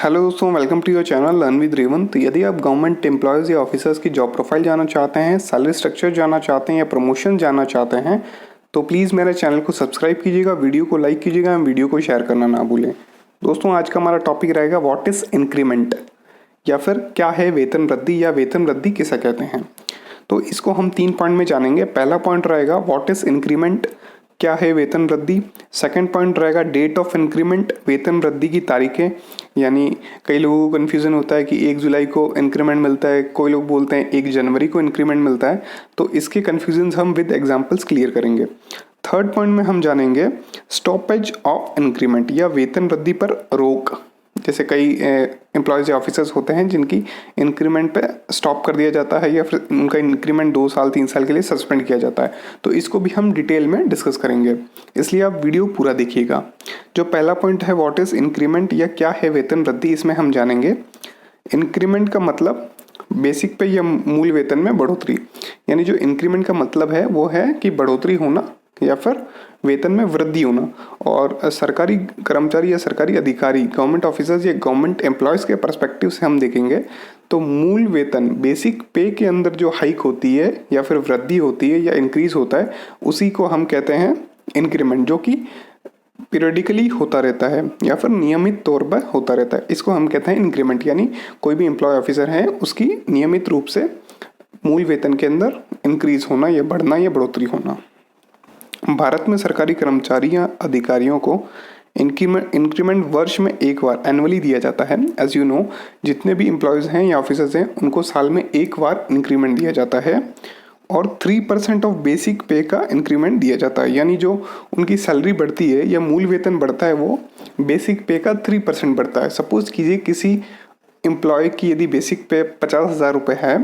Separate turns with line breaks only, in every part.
Hello दोस्तों, welcome to your channel learn with Revant. तो यदि आप गवर्नमेंट एम्प्लॉयज़ या ऑफिसर्स की जॉब प्रोफाइल जानना चाहते हैं, सैलरी स्ट्रक्चर जानना चाहते हैं या प्रमोशन जानना चाहते हैं तो प्लीज़ मेरे चैनल को सब्सक्राइब कीजिएगा, वीडियो को लाइक कीजिएगा एवं वीडियो को शेयर करना ना भूलें। दोस्तों, आज का हमारा टॉपिक रहेगा व्हाट इज़ इंक्रीमेंट या फिर क्या है वेतन वृद्धि या वेतन वृद्धि किसे कहते हैं। तो इसको हम 3 पॉइंट में जानेंगे। पहला पॉइंट रहेगा व्हाट इज़ इंक्रीमेंट, क्या है वेतन वृद्धि। सेकंड पॉइंट रहेगा डेट ऑफ इंक्रीमेंट, वेतन वृद्धि की तारीखें। यानी कई लोगों को कन्फ्यूज़न होता है कि 1 जुलाई को इंक्रीमेंट मिलता है, कोई लोग बोलते हैं 1 जनवरी को इंक्रीमेंट मिलता है। तो इसके कन्फ्यूजन हम विद एग्जांपल्स क्लियर करेंगे। थर्ड पॉइंट में हम जानेंगे स्टॉपेज ऑफ इंक्रीमेंट या वेतन वृद्धि पर रोक। जैसे कई एम्प्लॉयज़ या ऑफिसर्स होते हैं जिनकी इंक्रीमेंट पे स्टॉप कर दिया जाता है या फिर उनका इंक्रीमेंट 2 साल 3 साल के लिए सस्पेंड किया जाता है। तो इसको भी हम डिटेल में डिस्कस करेंगे, इसलिए आप वीडियो पूरा देखिएगा। जो पहला पॉइंट है व्हाट इज़ इंक्रीमेंट या क्या है वेतन वृद्धि, इसमें हम जानेंगे इंक्रीमेंट का मतलब बेसिक पे या मूल वेतन में बढ़ोतरी। यानी जो इंक्रीमेंट का मतलब है वो है कि बढ़ोतरी होना या फिर वेतन में वृद्धि होना। और सरकारी कर्मचारी या सरकारी अधिकारी, गवर्नमेंट ऑफिसर्स या गवर्नमेंट एम्प्लॉयज़ के पर्सपेक्टिव से हम देखेंगे तो मूल वेतन बेसिक पे के अंदर जो हाइक होती है या फिर वृद्धि होती है या इंक्रीज होता है उसी को हम कहते हैं इंक्रीमेंट, जो कि पीरियडिकली होता रहता है या फिर नियमित तौर पर होता रहता है। इसको हम कहते हैं इंक्रीमेंट। यानी कोई भी एम्प्लॉय ऑफिसर है उसकी नियमित रूप से मूल वेतन के अंदर इंक्रीज होना या बढ़ना या बढ़ोतरी होना। भारत में सरकारी कर्मचारी या अधिकारियों को इंक्रीमेंट वर्ष में एक बार एनुअली दिया जाता है। एज यू नो, जितने भी एम्प्लॉयज़ हैं या ऑफिसर्स हैं उनको साल में एक बार इंक्रीमेंट दिया जाता है और 3% ऑफ बेसिक पे का इंक्रीमेंट दिया जाता है। यानी जो उनकी सैलरी बढ़ती है या मूल वेतन बढ़ता है वो बेसिक पे का 3% बढ़ता है। सपोज कीजिए किसी एम्प्लॉय की यदि बेसिक पे 50,000 रुपये है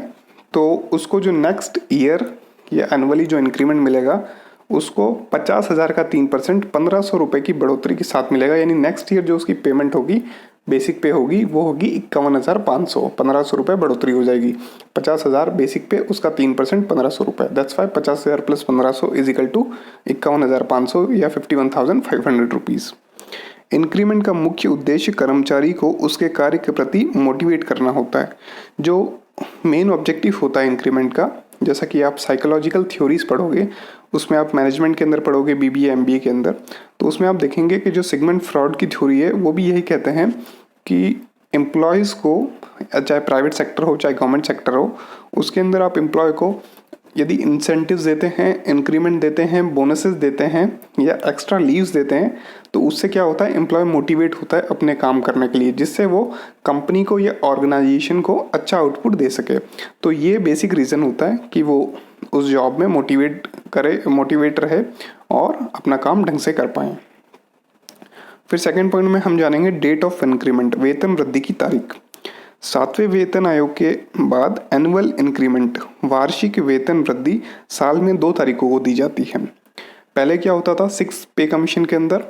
तो उसको जो नेक्स्ट ईयर या एनुअली जो इंक्रीमेंट मिलेगा उसको 50,000 का 3% 1,500 रुपये की बढ़ोतरी के साथ मिलेगा। यानी नेक्स्ट ईयर जो उसकी पेमेंट होगी, बेसिक पे होगी, वो होगी 51,500। 1,500 रुपये बढ़ोतरी हो जाएगी। 50,000 बेसिक पे, उसका 3% 1,500 रुपये। That's why 50,000 plus 1,500 is equal to 51,500 या 51,500 रुपीज़। इंक्रीमेंट का मुख्य उद्देश्य कर्मचारी को उसके कार्य के प्रति मोटिवेट करना होता है। जो मेन ऑब्जेक्टिव होता है इंक्रीमेंट का, जैसा कि आप साइकोलॉजिकल थ्योरीज पढ़ोगे, उसमें आप मैनेजमेंट के अंदर पढ़ोगे, बीबीए एमबीए के अंदर, तो उसमें आप देखेंगे कि जो सिगमंड फ्रॉड की थ्योरी है वो भी यही कहते हैं कि एम्प्लॉयज़ को, चाहे प्राइवेट सेक्टर हो चाहे गवर्नमेंट सेक्टर हो, उसके अंदर आप एम्प्लॉय को यदि इंसेंटिव्स देते हैं, इंक्रीमेंट देते हैं, बोनसेस देते हैं या एक्स्ट्रा लीव्स देते हैं तो उससे क्या होता है, एम्प्लॉय मोटिवेट होता है अपने काम करने के लिए, जिससे वो कंपनी को या ऑर्गेनाइजेशन को अच्छा आउटपुट दे सके। तो ये बेसिक रीज़न होता है कि वो उस जॉब में मोटिवेट रहे और अपना काम ढंग से कर पाएँ। फिर सेकेंड पॉइंट में हम जानेंगे डेट ऑफ इंक्रीमेंट, वेतन वृद्धि की तारीख। 7वें वेतन आयोग के बाद एनुअल इंक्रीमेंट, वार्षिक वेतन वृद्धि साल में 2 तारीखों को दी जाती है। पहले क्या होता था, 6 पे कमीशन के अंदर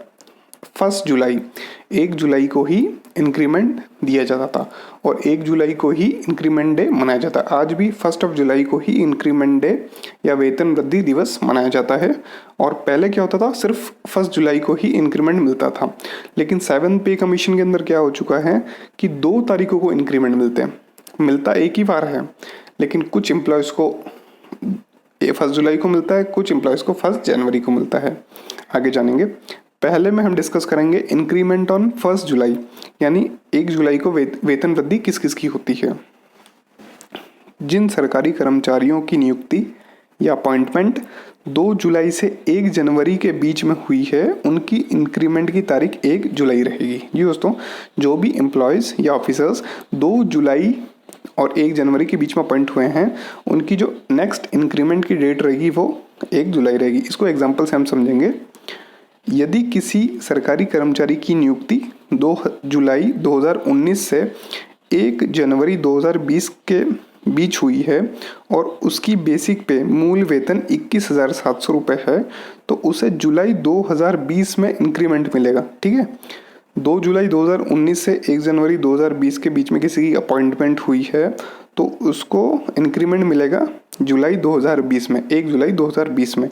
1 जुलाई को ही इंक्रीमेंट दिया जाता था और 1 जुलाई को ही इंक्रीमेंट डे मनाया जाता है। आज भी 1 जुलाई को ही इंक्रीमेंट डे या वेतन वृद्धि दिवस मनाया जाता है। और पहले क्या होता था, सिर्फ 1 जुलाई को ही इंक्रीमेंट मिलता था। लेकिन 7 पे कमीशन के अंदर क्या हो चुका है कि 2 तारीखों को इंक्रीमेंट मिलते हैं। मिलता एक ही बार है, लेकिन कुछ एम्प्लॉयज़ को 1 जुलाई को मिलता है, कुछ एम्प्लॉयज़ को 1 जनवरी को मिलता है। आगे जानेंगे। पहले में हम डिस्कस करेंगे इंक्रीमेंट ऑन 1 जुलाई, यानी 1 जुलाई को वेतन वृद्धि किस किस की होती है। जिन सरकारी कर्मचारियों की नियुक्ति या अपॉइंटमेंट 2 जुलाई से 1 जनवरी के बीच में हुई है उनकी इंक्रीमेंट की तारीख 1 जुलाई रहेगी। जी दोस्तों, जो भी एम्प्लॉयज़ या ऑफिसर्स 2 जुलाई और 1 जनवरी के बीच में अपॉइंट हुए हैं उनकी जो नेक्स्ट इंक्रीमेंट की डेट रहेगी वो 1 जुलाई रहेगी। इसको एग्जाम्पल से हम समझेंगे। यदि किसी सरकारी कर्मचारी की नियुक्ति 2 जुलाई 2019 से 1 जनवरी 2020 के बीच हुई है और उसकी बेसिक पे मूल वेतन 21,700 रुपये है तो उसे जुलाई 2020 में इंक्रीमेंट मिलेगा। ठीक है, 2 जुलाई 2019 से 1 जनवरी 2020 के बीच में किसी की अपॉइंटमेंट हुई है तो उसको इंक्रीमेंट मिलेगा जुलाई 2020 में, 1 जुलाई 2020 में,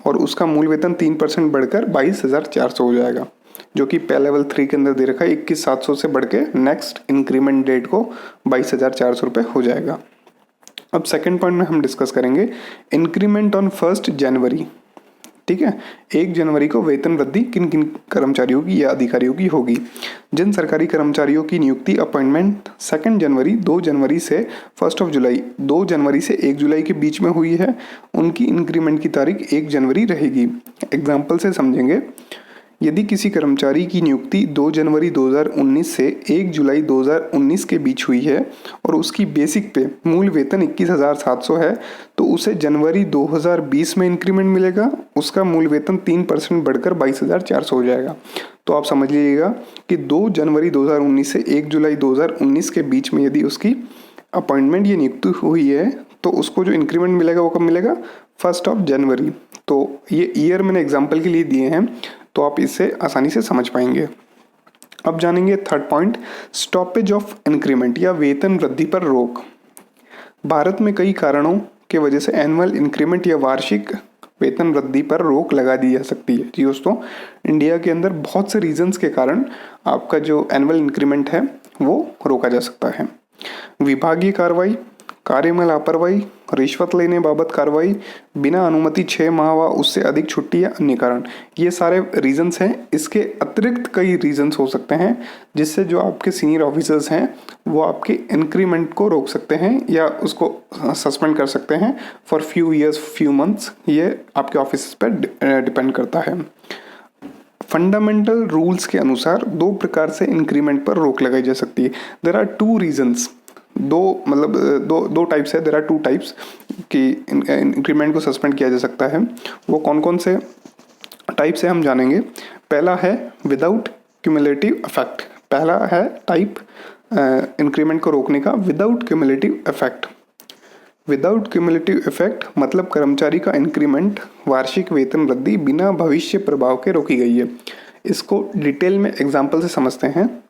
और उसका मूल वेतन 3% बढ़कर 22,400 हो जाएगा। जो कि पे लेवल 3 के अंदर दे रखा है 21,700 से बढ़ के नेक्स्ट इंक्रीमेंट डेट को 22,400 रुपये हो जाएगा। अब सेकंड पॉइंट में हम डिस्कस करेंगे इंक्रीमेंट ऑन 1 जनवरी। ठीक है, 1 जनवरी को वेतन वृद्धि किन किन कर्मचारियों की या अधिकारियों की होगी। जिन सरकारी कर्मचारियों की नियुक्ति अपॉइंटमेंट 2 जनवरी, 2 जनवरी से 1 जुलाई, 2 जनवरी से 1 जुलाई के बीच में हुई है, उनकी इंक्रीमेंट की तारीख 1 जनवरी रहेगी। एग्जाम्पल से समझेंगे, यदि किसी कर्मचारी की नियुक्ति 2 जनवरी 2019 से 1 जुलाई 2019 के बीच हुई है और उसकी बेसिक पे मूल वेतन 21,700 है, तो उसे जनवरी 2020 में इंक्रीमेंट मिलेगा, उसका मूल वेतन 3% बढ़कर 22,400 हो जाएगा। तो आप समझ लीजिएगा कि 2 जनवरी 2019 से 1 जुलाई 2019 के बीच में यदि उसकी अपॉइंटमेंट या नियुक्ति हुई है तो उसको जो इंक्रीमेंट मिलेगा वो कब मिलेगा, 1 जनवरी। तो ये ईयर मैंने एग्जाम्पल के लिए दिए हैं, तो आप इससे आसानी से समझ पाएंगे। अब जानेंगे third point, stoppage of increment या वेतन वृद्धि पर रोक। भारत में कई कारणों के वजह से एनुअल इंक्रीमेंट या वार्षिक वेतन वृद्धि पर रोक लगा दी जा सकती है। जी दोस्तों, इंडिया के अंदर बहुत से रीजंस के कारण आपका जो एनुअल इंक्रीमेंट है वो रोका जा सकता है। विभागीय कार्रवाई, कार्य में लापरवाही, रिश्वत लेने बाबत कार्रवाई, बिना अनुमति 6 माह व उससे अधिक छुट्टी या अन्य कारण, ये सारे रीजंस हैं। इसके अतिरिक्त कई रीजंस हो सकते हैं जिससे जो आपके सीनियर ऑफिसर्स हैं वो आपके इंक्रीमेंट को रोक सकते हैं या उसको सस्पेंड कर सकते हैं for few years, few months. ये आपके ऑफिस पर डिपेंड करता है। फंडामेंटल रूल्स के अनुसार 2 प्रकार से इंक्रीमेंट पर रोक लगाई जा सकती है। देयर आर 2 रीजंस, दो टाइप्स है, देयर आर 2 टाइप्स कि इंक्रीमेंट को सस्पेंड किया जा सकता है। वो कौन कौन से टाइप से हम जानेंगे। पहला है विदाउट क्यूमुलेटिव इफेक्ट। पहला है टाइप इंक्रीमेंट को रोकने का without cumulative effect. Without cumulative effect मतलब कर्मचारी का इंक्रीमेंट, वार्षिक वेतन वृद्धि बिना भविष्य प्रभाव के रोकी गई है। इसको डिटेल में एग्जाम्पल से समझते हैं।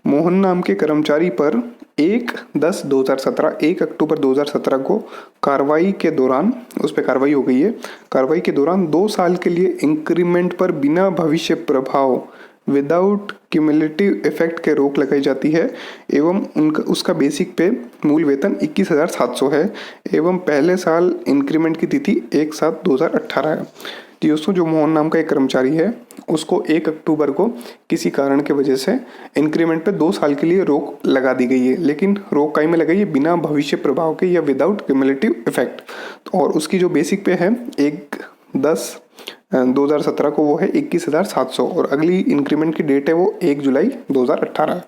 मोहन नाम के कर्मचारी पर 1/10/2017, 1 अक्टूबर 2017 को कार्रवाई के दौरान, उस पर कार्रवाई हो गई है, कार्रवाई के दौरान 2 साल के लिए इंक्रीमेंट पर बिना भविष्य प्रभाव विदाउट क्यूमुलेटिव इफेक्ट के रोक लगाई जाती है एवं उसका बेसिक पे मूल वेतन 21,700 है एवं पहले साल इंक्रीमेंट की तिथि 1/7/2018 है। दोस्तों, जो मोहन नाम का एक कर्मचारी है उसको 1 अक्टूबर को किसी कारण के वजह से इंक्रीमेंट पे 2 साल के लिए रोक लगा दी गई है, लेकिन रोक कहीं में लगाई है बिना भविष्य प्रभाव के या विदाउट क्यूमुलेटिव इफेक्ट। और उसकी जो बेसिक पे है 1/10/2017 को वो है 21,700 और अगली इंक्रीमेंट की डेट है वो 1 जुलाई 2018।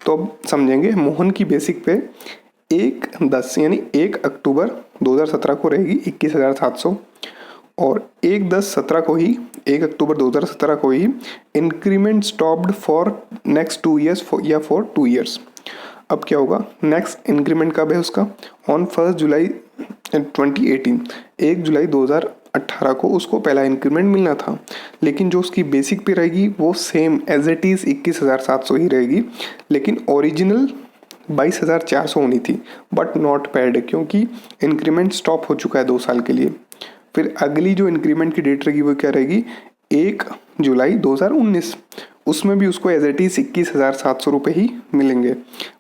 तो अब समझेंगे, मोहन की बेसिक पे 1/10 यानी 1 अक्टूबर 2017 को रहेगी 21,700 और 1/10/17 को ही, 1 अक्टूबर 2017 को ही increment stopped for next 2 years या फॉर 2 ईयर्स। अब क्या होगा, नेक्स्ट इंक्रीमेंट कब है उसका, ऑन 1 जुलाई 2018, 1 जुलाई 2018 को उसको पहला इंक्रीमेंट मिलना था, लेकिन जो उसकी बेसिक पे रहेगी वो सेम एज इट इज़ 21,700 ही रहेगी, लेकिन ओरिजिनल 22,400 होनी थी बट नॉट पेड, क्योंकि इंक्रीमेंट स्टॉप हो चुका है 2 साल के लिए। फिर अगली जो इंक्रीमेंट की डेट रहेगी वो क्या रहेगी, 1 जुलाई 2019, उसमें भी उसको एज इट इज 21,700 रुपये ही मिलेंगे।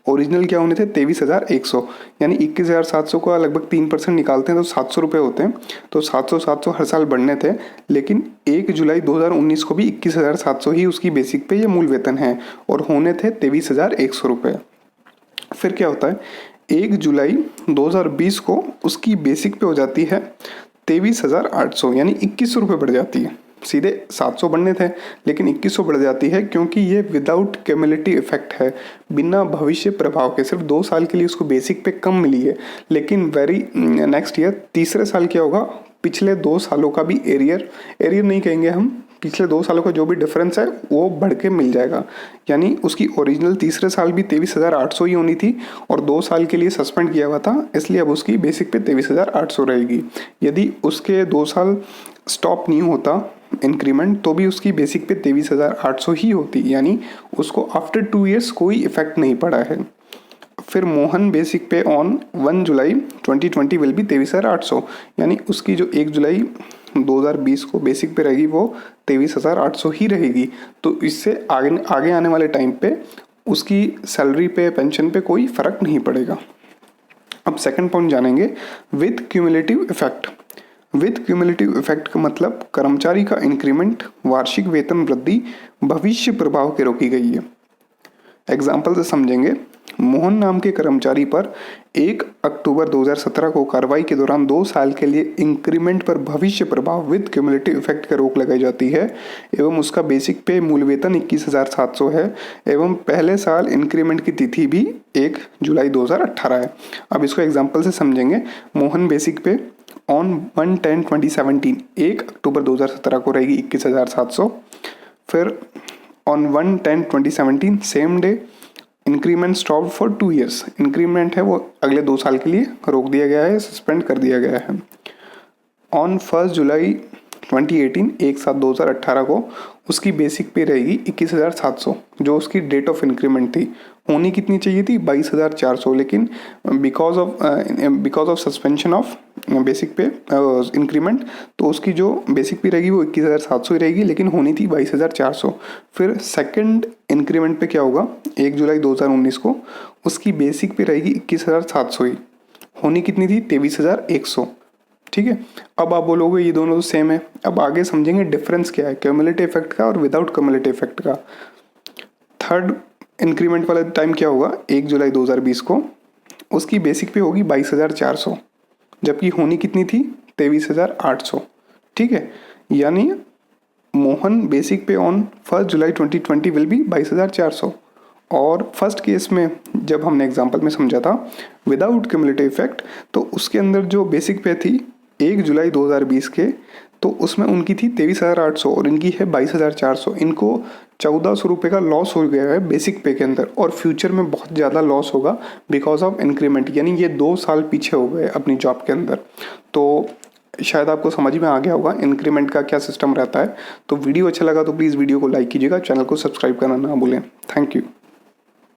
ओरिजिनल क्या होने थे 23,100, यानी 21,700 का लगभग 3% निकालते हैं तो 700 रुपये होते हैं, तो 700 हर साल बढ़ने थे, लेकिन 1 जुलाई 2019 को भी 21,700 ही उसकी बेसिक पे या मूल वेतन है और होने थे 23,100 रुपये। फिर क्या होता है, 1 जुलाई 2020 को उसकी बेसिक पे हो जाती है 23,800, यानी 2100 रुपये बढ़ जाती है। सीधे 700 बढ़ने थे लेकिन 2100 बढ़ जाती है, क्योंकि ये विदाउट क्यूमुलेटिव इफेक्ट है, बिना भविष्य प्रभाव के। सिर्फ 2 साल के लिए उसको बेसिक पे कम मिली है, लेकिन वेरी नेक्स्ट ईयर तीसरे साल क्या होगा, पिछले 2 सालों का भी एरियर नहीं कहेंगे हम, पिछले 2 सालों का जो भी डिफरेंस है वो बढ़ के मिल जाएगा। यानी उसकी ओरिजिनल तीसरे साल भी 23,800 ही होनी थी और 2 साल के लिए सस्पेंड किया हुआ था, इसलिए अब उसकी बेसिक पे 23,800 रहेगी। यदि उसके 2 साल स्टॉप नहीं होता इंक्रीमेंट तो भी उसकी बेसिक पे 23,800 ही होती, यानी उसको आफ्टर 2 ईयर्स कोई इफेक्ट नहीं पड़ा है। फिर मोहन बेसिक पे ऑन 1 जुलाई 2020 विल बी 23,800, यानी उसकी जो 1 जुलाई 2020 को बेसिक पे रहेगी वो 23,800 ही रहेगी। तो इससे आगे आने वाले टाइम पे उसकी सैलरी पे, पेंशन पे कोई फ़र्क नहीं पड़ेगा। अब सेकंड पॉइंट जानेंगे, with cumulative effect. With cumulative effect का मतलब कर्मचारी का इंक्रीमेंट, वार्षिक वेतन वृद्धि भविष्य प्रभाव के रोकी गई है। एग्जाम्पल से समझेंगे। मोहन नाम के कर्मचारी पर 1 अक्टूबर 2017 को कार्रवाई के दौरान 2 साल के लिए इंक्रीमेंट पर भविष्य प्रभाव विद क्यूमुलेटिव इफेक्ट का रोक लगाई जाती है एवं उसका बेसिक पे मूल वेतन 21,700 है एवं पहले साल इंक्रीमेंट की तिथि भी 1 जुलाई 2018 है। अब इसको एग्जाम्पल से समझेंगे। मोहन बेसिक पे ऑन 1/10/2017 1 अक्टूबर 2017 को रहेगी 21,700। फिर on 1/10/2017 same day increment stop for 2 years. Increment है वो अगले 2 साल के लिए रोक दिया गया है, सस्पेंड कर दिया गया है। ऑन 1 जुलाई 2018 1/7/2018 को उसकी बेसिक पे रहेगी 21,700, जो उसकी डेट ऑफ इंक्रीमेंट थी। होनी कितनी चाहिए थी? 22,400, लेकिन because of suspension of basic पे इंक्रीमेंट तो उसकी जो बेसिक पे रहेगी वो 21,700 ही रहेगी, लेकिन होनी थी 22,400। फिर सेकंड इंक्रीमेंट पे क्या होगा? 1 जुलाई 2019 को उसकी बेसिक पे रहेगी 21,700 ही, होनी कितनी थी? 23,100। ठीक है। अब आप बोलोगे ये दोनों तो सेम है। अब आगे समझेंगे डिफरेंस क्या है क्यूमुलेटिव इफेक्ट का और विदाउट क्यूमुलेटिव इफेक्ट का। थर्ड इंक्रीमेंट वाला टाइम क्या होगा? 1 जुलाई 2020 को उसकी बेसिक पे होगी 22,400, जबकि होनी कितनी थी? 23,800। ठीक है। यानी मोहन बेसिक पे ऑन 1 जुलाई 2020 विल बी 22,400। और फर्स्ट केस में जब हमने एग्जांपल में समझा था विदाउट क्यूमुलेटिव इफेक्ट, तो उसके अंदर जो बेसिक पे थी 1 जुलाई 2020 के, तो उसमें उनकी थी 23,800 और इनकी है 22,400। इनको 1,400 रुपये का लॉस हो गया है बेसिक पे के अंदर, और फ्यूचर में बहुत ज़्यादा लॉस होगा बिकॉज ऑफ इंक्रीमेंट। यानी ये 2 साल पीछे हो गए अपनी जॉब के अंदर। तो शायद आपको समझ में आ गया होगा इंक्रीमेंट का क्या सिस्टम रहता है। तो वीडियो अच्छा लगा तो प्लीज़ वीडियो को लाइक कीजिएगा, चैनल को सब्सक्राइब करना ना भूलें। Thank you.